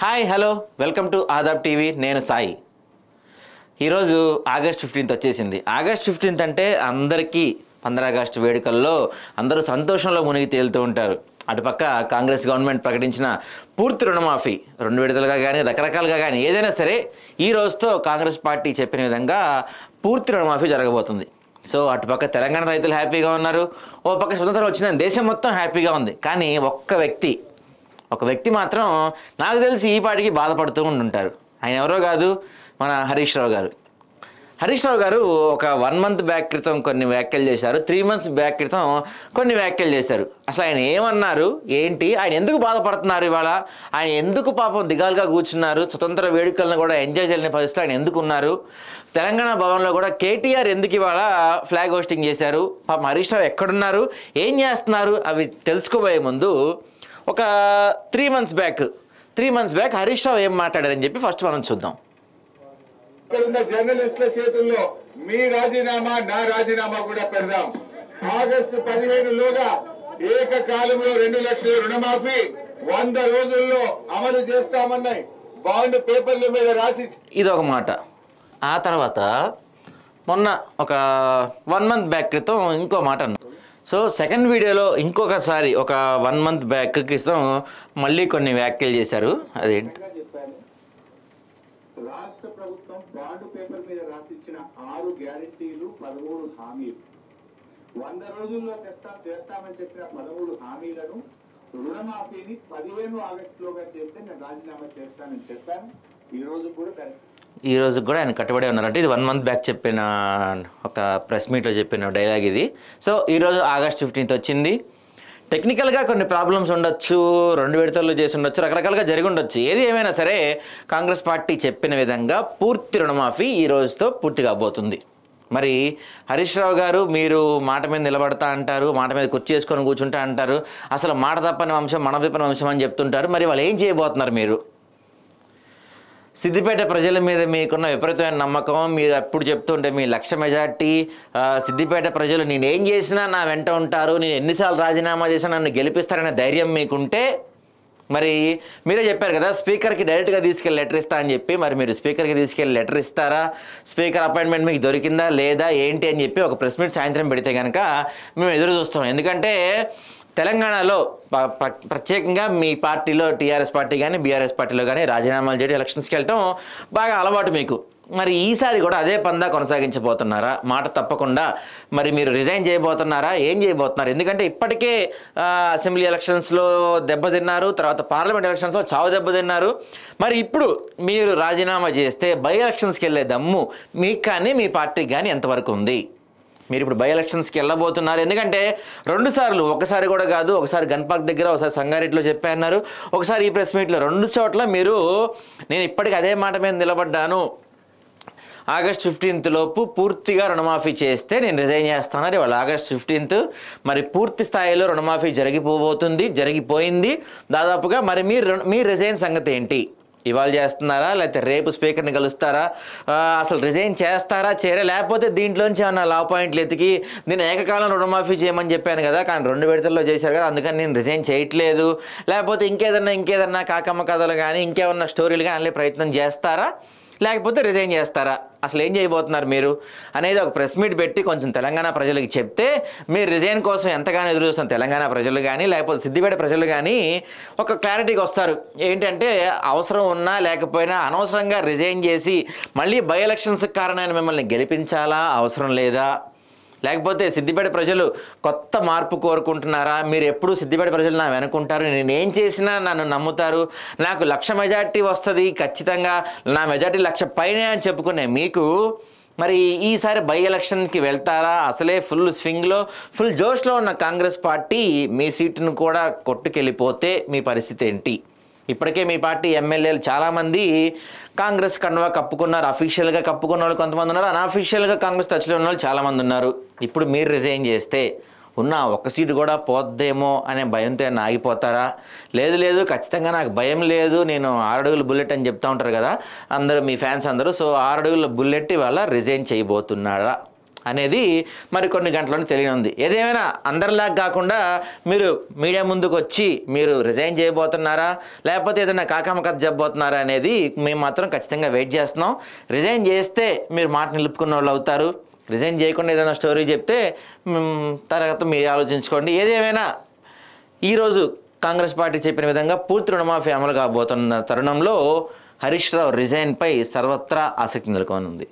Hi hello welcome to Adaab TV. నేను సాయి. ఈరోజు August 15th వచ్చేసింది. ఆగస్ట్ 15th అంటే అందరికీ 15 ఆగస్టు వేడుకల్లో అందరూ సంతోషంలో మునిగి తేలుతూ ఉంటారు. అటుపక్క కాంగ్రెస్ గవర్నమెంట్ ప్రకటించిన పూర్తి రుణమాఫీ 2 విడతలుగా కానీ రకరకాలుగా కానీ ఏదైనా సరే ఈ రోజుతో కాంగ్రెస్ పార్టీ చెప్పిన విధంగా పూర్తి రుణమాఫీ జరగబోతుంది. సో అటుపక్క తెలంగాణ రైతులు హ్యాపీగా ఉన్నారు, ఓ పక్క స్వతంత్రం వచ్చిన దేశం మొత్తం హ్యాపీగా ఉంది. కానీ ఒక వ్యక్తి మాత్రం నాకు తెలిసి ఈ పాటికి బాధపడుతూ ఉంటారు. ఆయన ఎవరో కాదు, మన హరీష్ రావు గారు. హరీష్ రావు గారు ఒక 1 month బ్యాక్ క్రితం కొన్ని వ్యాఖ్యలు చేశారు, 3 months బ్యాక్ క్రితం కొన్ని వ్యాఖ్యలు చేశారు. అసలు ఆయన ఏమన్నారు ఏంటి, ఆయన ఎందుకు బాధపడుతున్నారు, ఇవాళ ఆయన ఎందుకు పాపం దిగాలుగా కూర్చున్నారు, స్వతంత్ర వేడుకలను కూడా ఎంజాయ్ చేయలేని పరిస్థితులు ఆయన ఎందుకు ఉన్నారు, తెలంగాణ భవన్లో కూడా కేటీఆర్ ఎందుకు ఇవాళ ఫ్లాగ్ హోస్టింగ్ చేశారు, పాపం హరీష్ రావు ఎక్కడున్నారు, ఏం చేస్తున్నారు, అవి తెలుసుకోబోయే ముందు ఒక 3 months బ్యాక్ హరీష్ రావు ఏం మాట్లాడారని చెప్పి ఫస్ట్ మనం చూద్దాం. ఇక్కడున్న జర్నలిస్టుల చేతుల్లో మీ రాజీనామా నా రాజీనామా కూడా పెడదాం. ఆగస్టు 15లోగా ఏకకాలంలో 2 లక్షల రుణమాఫీ 100 రోజుల్లో అమలు చేస్తామన్నాయి బాండ్ పేపర్ల మీద రాసి. ఇది ఒక మాట. ఆ తర్వాత మొన్న ఒక 1 month బ్యాక్ క్రితం ఇంకో మాట అన్నారు. సో సెకండ్ వీడియోలో ఇంకొకసారి ఒక 1 month బ్యాక్ క్రితం మళ్ళీ కొన్ని వ్యాఖ్యలు చేశారు. అదేంటి, రాష్ట్ర ప్రభుత్వం బాండ్ పేపర్ మీద రాసిచ్చిన 6 గ్యారెంటీలు 13 హామీలు 100 రోజుల్లో చేస్తామని చెప్పిన 13 హామీలను రుణమాఫీని 15 ఆగస్టులోగా చేస్తే నేను రాజీనామా చేస్తానని చెప్పాను. ఈ రోజు కూడా ఆయన కట్టుబడి ఉన్నారు. అంటే ఇది 1 month బ్యాక్ చెప్పిన ఒక ప్రెస్ మీట్లో చెప్పిన డైలాగ్ ఇది. సో ఈరోజు ఆగస్ట్ 15th వచ్చింది. టెక్నికల్గా కొన్ని ప్రాబ్లమ్స్ ఉండొచ్చు, 2 విడతల్లో చేసి ఉండొచ్చు, రకరకాలుగా జరిగి ఉండొచ్చు. ఏది ఏమైనా సరే కాంగ్రెస్ పార్టీ చెప్పిన విధంగా పూర్తి రుణమాఫీ ఈ రోజుతో పూర్తి కాబోతుంది. మరి హరీష్ రావు గారు మీరు మాట మీద నిలబడతా అంటారు, మాట మీద కుర్చీ చేసుకొని కూర్చుంటా అంటారు, అసలు మాట తప్పని వంశం మన విప్పని వంశం అని చెప్తుంటారు. మరి వాళ్ళు ఏం చేయబోతున్నారు? మీరు సిద్దిపేట ప్రజల మీద మీకున్న విపరీతమైన నమ్మకం, మీరు ఎప్పుడు చెప్తుంటే మీ 1,00,000 మెజార్టీ, సిద్దిపేట ప్రజలు నేను ఏం చేసినా నా వెంట ఉంటారు, నేను ఎన్నిసార్లు రాజీనామా చేసినా నన్ను గెలిపిస్తారనే ధైర్యం మీకుంటే, మరి మీరే చెప్పారు కదా స్పీకర్కి డైరెక్ట్గా తీసుకెళ్ళి లెటర్ ఇస్తా అని చెప్పి, మరి మీరు స్పీకర్కి తీసుకెళ్ళి లెటర్ ఇస్తారా, స్పీకర్ అపాయింట్మెంట్ మీకు దొరికిందా లేదా ఏంటి అని చెప్పి ఒక ప్రెస్ మీట్ సాయంత్రం పెడితే కనుక మేము ఎదురు చూస్తాం. ఎందుకంటే తెలంగాణలో ప్రత్యేకంగా మీ పార్టీలో టీఆర్ఎస్ పార్టీ కానీ బీఆర్ఎస్ పార్టీలో కానీ రాజీనామాలు చేయడం, ఎలక్షన్స్కి వెళ్ళటం బాగా అలవాటు మీకు. మరి ఈసారి కూడా అదే పందా కొనసాగించబోతున్నారా? మాట తప్పకుండా మరి మీరు రిజైన్ చేయబోతున్నారా? ఏం చేయబోతున్నారు? ఎందుకంటే ఇప్పటికే అసెంబ్లీ ఎలక్షన్స్లో దెబ్బతిన్నారు, తర్వాత పార్లమెంట్ ఎలక్షన్స్లో చావు దెబ్బతిన్నారు. మరి ఇప్పుడు మీరు రాజీనామా చేస్తే బై ఎలక్షన్స్కి వెళ్ళే దమ్ము మీకు కానీ మీ పార్టీకి కానీ ఎంతవరకు ఉంది? మీరు ఇప్పుడు బై ఎలక్షన్స్కి వెళ్ళబోతున్నారు. ఎందుకంటే 2 సార్లు, ఒకసారి కూడా కాదు, ఒకసారి గన్పాక్ దగ్గర, ఒకసారి సంగారెడ్డిలో చెప్పారన్నారు, ఒకసారి ఈ ప్రెస్ మీట్లో, 2 చోట్ల మీరు నేను ఇప్పటికి అదే మాట మీద నిలబడ్డాను, ఆగస్ట్ 15th లోపు పూర్తిగా రుణమాఫీ చేస్తే నేను రిజైన్ చేస్తాను. ఇవాళ ఆగస్ట్ 15th, మరి పూర్తి స్థాయిలో రుణమాఫీ జరిగిపోయింది దాదాపుగా. మరి మీ రిజైన్ సంగతి ఏంటి? ఇవాళ చేస్తున్నారా, లేకపోతే రేపు స్పీకర్ని కలుస్తారా, అసలు రిజైన్ చేస్తారా చేయరా, లేకపోతే దీంట్లోంచి ఏమన్నా లా పాయింట్లు ఎతికి నేను ఏకకాలం రుణమాఫీ చేయమని చెప్పాను కదా, కానీ 2 విడతల్లో చేశారు కదా అందుకని నేను రిజైన్ చేయట్లేదు, లేకపోతే ఇంకేదన్నా కాకమ్మ కథలు కానీ ఇంకేమన్నా స్టోరీలు కానీ అనే ప్రయత్నం చేస్తారా, లేకపోతే రిజైన్ చేస్తారా? అసలు ఏం చేయబోతున్నారు మీరు అనేది ఒక ప్రెస్ మీట్ పెట్టి కొంచెం తెలంగాణ ప్రజలకి చెప్తే, మీరు రిజైన్ కోసం ఎంతగానో ఎదురు చూస్తున్న తెలంగాణ ప్రజలు కానీ లేకపోతే సిద్దిపేట ప్రజలు కానీ ఒక క్లారిటీకి వస్తారు. ఏంటంటే అవసరం ఉన్నా లేకపోయినా అనవసరంగా రిజైన్ చేసి మళ్ళీ బై ఎలక్షన్స్కి కారణమైన మిమ్మల్ని గెలిపించాలా, అవసరం లేదా, లేకపోతే సిద్దిపేట ప్రజలు కొత్త మార్పు కోరుకుంటున్నారా? మీరు ఎప్పుడు సిద్దిపేట ప్రజలు నా వెనుకుంటారు, నేను ఏం చేసినా నన్ను నమ్ముతారు, నాకు 1,00,000 మెజార్టీ వస్తుంది ఖచ్చితంగా, నా మెజార్టీ 1,00,000 పైనే అని చెప్పుకునే మీకు మరి ఈసారి బై ఎలక్షన్కి వెళ్తారా? అసలే ఫుల్ స్వింగ్లో ఫుల్ జోష్లో ఉన్న కాంగ్రెస్ పార్టీ మీ సీటును కూడా కొట్టుకెళ్ళిపోతే మీ పరిస్థితి ఏంటి? ఇప్పటికే మీ పార్టీ ఎమ్మెల్యేలు చాలామంది కాంగ్రెస్ కండువా కప్పుకున్నారు, అఫీషియల్గా కప్పుకున్న వాళ్ళు కొంతమంది ఉన్నారు, అన్అఫీషియల్గా కాంగ్రెస్ టచ్లో ఉన్న వాళ్ళు చాలామంది ఉన్నారు. ఇప్పుడు మీరు రిజైన్ చేస్తే ఉన్న 1 సీటు కూడా పోద్దేమో అనే భయంతో ఆగిపోతారా? లేదు ఖచ్చితంగా నాకు భయం లేదు, నేను 6 అడుగుల బుల్లెట్ అని చెప్తా ఉంటారు కదా అందరూ మీ ఫ్యాన్స్ అందరూ, సో 6 అడుగుల బుల్లెట్ వల్ల రిజైన్ చేయబోతున్నారా? అనేది మరి కొన్ని గంటలను తెలియనుంది. ఏదేమైనా అందరిలాగా కాకుండా మీరు మీడియా ముందుకు వచ్చి మీరు రిజైన్ చేయబోతున్నారా లేకపోతే ఏదైనా కాకమ్మ కథ చెప్పబోతున్నారా అనేది మేము మాత్రం ఖచ్చితంగా వెయిట్ చేస్తున్నాం. రిజైన్ చేస్తే మీరు మాట నిలుపుకున్న వాళ్ళు అవుతారు. రిజైన్ చేయకుండా ఏదైనా స్టోరీ చెప్తే తర్వాత మీరు ఆలోచించుకోండి. ఏదేమైనా ఈరోజు కాంగ్రెస్ పార్టీ చెప్పిన విధంగా పూర్తి రుణమాఫీ అమలు కాబోతున్న తరుణంలో హరీష్ రావు రిజైన్పై సర్వత్రా ఆసక్తి నెలకొనుంది.